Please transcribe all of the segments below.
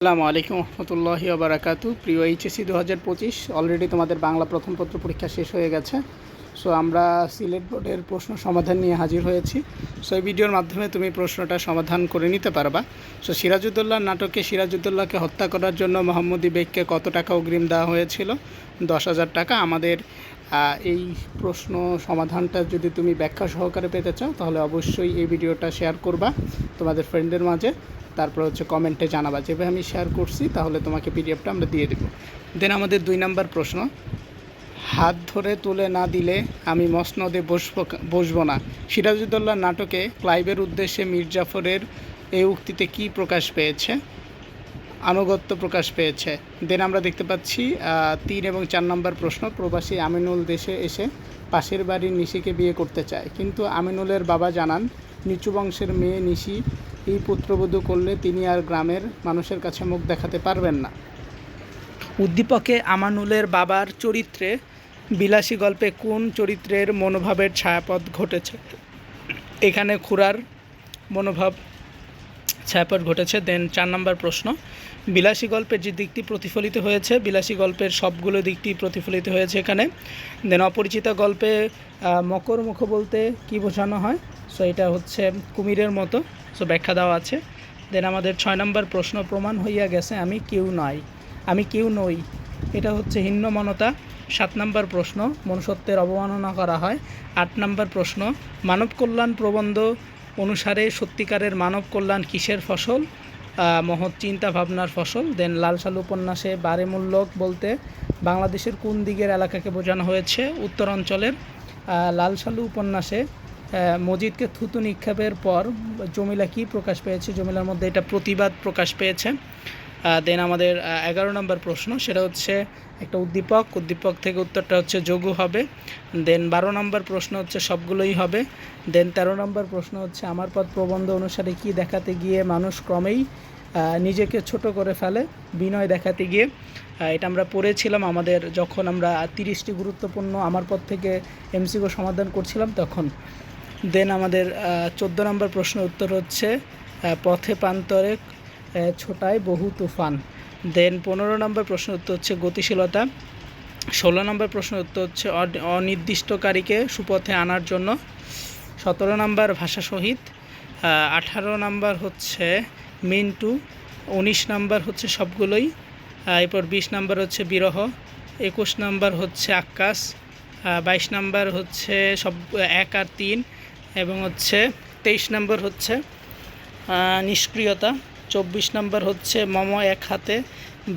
আসসালামু আলাইকুম রহমতুল্লাহি ওবারাকাতু। প্রিয় এইচএসসি 2025 অলরেডি তোমাদের বাংলা প্রথম পত্র পরীক্ষা শেষ হয়ে গেছে। সো আমরা সিলেট বোর্ডের প্রশ্ন সমাধান নিয়ে হাজির হয়েছি। সো এই ভিডিওর মাধ্যমে তুমি প্রশ্নটা সমাধান করে নিতে পারবা। সো সিরাজউদ্দৌলার নাটকে সিরাজউদ্দৌলাকে হত্যা করার জন্য মোহাম্মদী বেগকে কত টাকা অগ্রিম দেওয়া হয়েছিল? 10,000 টাকা। আমাদের এই প্রশ্ন সমাধানটা যদি তুমি ব্যাখ্যা সহকারে পেতে চাও তাহলে অবশ্যই এই ভিডিওটা শেয়ার করবা তোমাদের ফ্রেন্ডের মাঝে। তারপর কমেন্টে জানাবা। যেভাবে আমি শেয়ার করছি তাহলে তোমাকে পিডিএফটা আমরা দিয়ে দেব। দেন আমাদের 2 নম্বর প্রশ্ন, হাত ধরে তুলে না দিলে আমি মসনদে বসবো না। সিরাজউদ্দৌলার নাটকে ক্লাইভের উদ্দেশ্যে মীর জাফরের এই উক্তিতে কি প্রকাশ পেয়েছে? আনুগত্য প্রকাশ পেয়েছে। দেন আমরা দেখতে পাচ্ছি 3 এবং 4 নম্বর প্রশ্ন, প্রবাসী আমিনুল দেশে এসে পাশের বাড়ির নিশিকে বিয়ে করতে চায়, কিন্তু আমিনুলের বাবা জানান নিচু বংশের মেয়ে নিশি এই পুত্রবধূ করলে তিনি আর গ্রামের মানুষের কাছে মুখ দেখাতে পারবেন না। উদ্দীপকে আমানুলের বাবার চরিত্রে বিলাসী গল্পে কোন চরিত্রের মনোভাবের ছায়াপথ ঘটেছে? এখানে খুড়ার মনোভাব ছায়াপথ ঘটেছে। দেন 4 নম্বর প্রশ্ন, বিলাসী গল্পের যে দিকটি প্রতিফলিত হয়েছে, বিলাসী গল্পের সবগুলো দিকটি প্রতিফলিত হয়েছে এখানে। দেন অপরিচিতা গল্পে মকরমুখ বলতে কি বোঝানো হয়? সো এটা হচ্ছে কুমিরের মতো। সো ব্যাখ্যা দেওয়া আছে। দেন আমাদের 6 নম্বর প্রশ্ন, প্রমাণ হইয়া গেছে আমি কেউ নই, এটা হচ্ছে হীনমন্যতা। 7 নম্বর প্রশ্ন, মনুষ্যত্বের অবমাননা করা হয়। 8 নম্বর প্রশ্ন, মানব কল্যাণ প্রবন্ধ অনুসারে সত্যিকারের মানব কল্যাণ কিসের ফসল? মহৎ চিন্তা ভাবনার ফসল। দেন লাল সালু উপন্যাসে বারেমুল্লক বলতে বাংলাদেশের কোন দিকের এলাকাকে বোঝানো হয়েছে? উত্তর অঞ্চলের। লাল সালু উপন্যাসে মজিদকে থুতু নিক্ষেপের পর জমিলা কি প্রকাশ পেয়েছে? জমিলার মধ্যে এটা প্রতিবাদ প্রকাশ পেয়েছে। দেন আমাদের 11 নম্বর প্রশ্ন, সেটা হচ্ছে একটা উদ্দীপক থেকে উত্তরটা হচ্ছে যোগ্য হবে। দেন 12 নম্বর প্রশ্ন হচ্ছে সবগুলোই হবে। দেন 13 নম্বর প্রশ্ন হচ্ছে আমার পথ প্রবন্ধ অনুসারে কি দেখাতে গিয়ে মানুষ ক্রমেই নিজেকে ছোট করে ফেলে? বিনয় দেখাতে গিয়ে। এটা আমরা পড়েছিলাম আমাদের যখন আমরা 30টি গুরুত্বপূর্ণ আমার পথ থেকে এমসিকিউ সমাধান করছিলাম তখন। দেন আমাদের 14 নম্বর প্রশ্ন উত্তর হচ্ছে পথে প্রান্তরে ছোটায় বহু তুফান। দেন 15 নম্বর প্রশ্ন উত্তর হচ্ছে গতিশীলতা। 16 নম্বর প্রশ্ন উত্তর হচ্ছে অনির্দিষ্টকারীকে সুপথে আনার জন্য। 17 নম্বর ভাষা শহীদ। 18 নম্বর হচ্ছে মিন্টু। 19 নম্বর হচ্ছে সবগুলোই। এরপর 20 নম্বর হচ্ছে বিরহ। 21 নম্বর হচ্ছে আকাশ। 22 নম্বর হচ্ছে সব 1 আর 3 এবং হচ্ছে 23 নম্বর হচ্ছে নিষ্ক্রিয়তা। 24 নম্বর হচ্ছে মম এক হাতে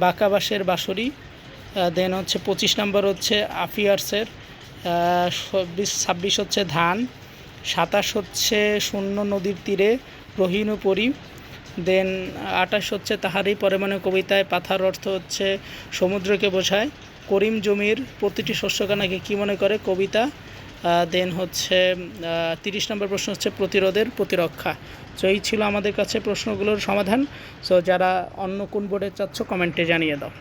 বাঁকা বাঁশের বাঁশরি। দেন হচ্ছে 25 নম্বর হচ্ছে আফিয়ার্সের। 26 হচ্ছে ধান। 27 হচ্ছে শূন্য নদীর তীরে রহিনুপরি। দেন 28 হচ্ছে তাহারই পরে মানে কবিতায় পাথার অর্থ হচ্ছে সমুদ্রকে বোঝায়। করিম জমির প্রতিটি শস্যকানাকে কী মনে করে? কবিতা। দেন হচ্ছে 30 নম্বর প্রশ্ন হচ্ছে প্রতিরোধের প্রতিরক্ষা। সো এই ছিল আমাদের কাছে প্রশ্নগুলোর সমাধান। সো যারা অন্য কোন বোর্ডে চাচ্ছ কমেন্টে জানিয়ে দাও।